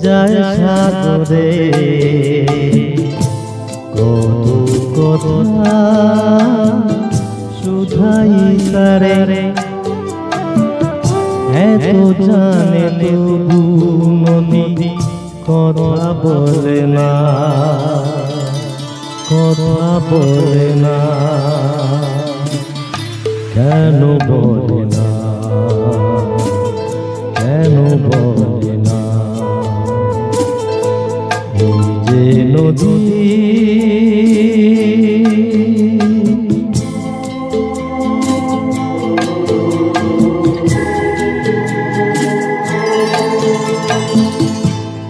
যায় সাগরে কত কথা শুধাই তারে, এত জানে তবু নদী কথা বলে না, কথা বলে না, কেন বলে না, কেন বলে না। এই যে নদী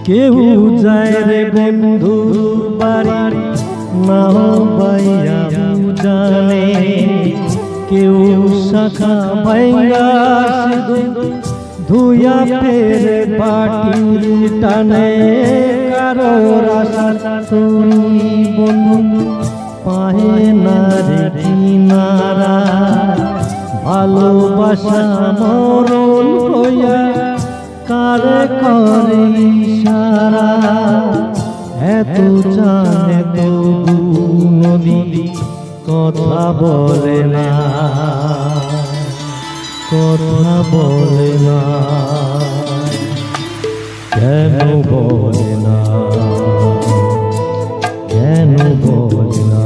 কেউ যায় রে বন্ধু বাড়ি না বাইয়া জানে, কেউ শাখা ভাইয়া ধুয়া ফেরে পাটি টানে, কারো রাশা তুমি বন্ধু পাহে না রে কিনারা, ভালোবাসা মরণ হইয়া কারে করে ইশারা, এত জানে তবু নদী কথা বলে না, কথা বলে না, কেন বলে না, কেন বলে না।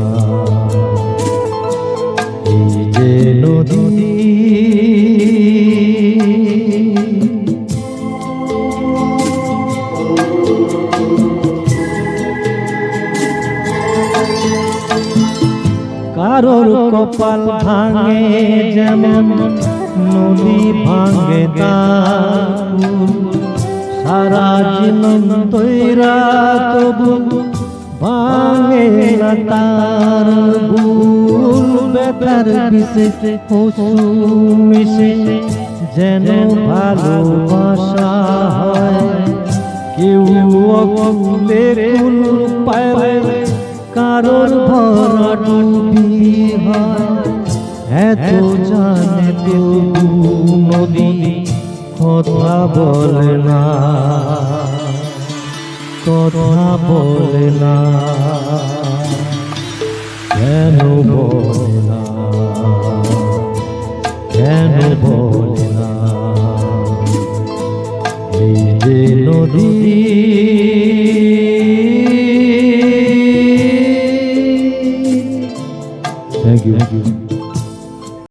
এই যে নদী কারোর কপাল ভাঙে যেমন নদী ভাঙে তার, সারা জীবন তৈরা তবু ভাঙে না তার ভুল, ব্যথার বিষে মিশে যেন ভালোবাসা হয়, কেউ অকুলে কুল পায়, কারোর ভরা ডুবি হয়, এত জানে তবু নদী কথা বলে না, কথা বলে না, কেন বলে না, কেন বলে না। এই যে নদী Thank you.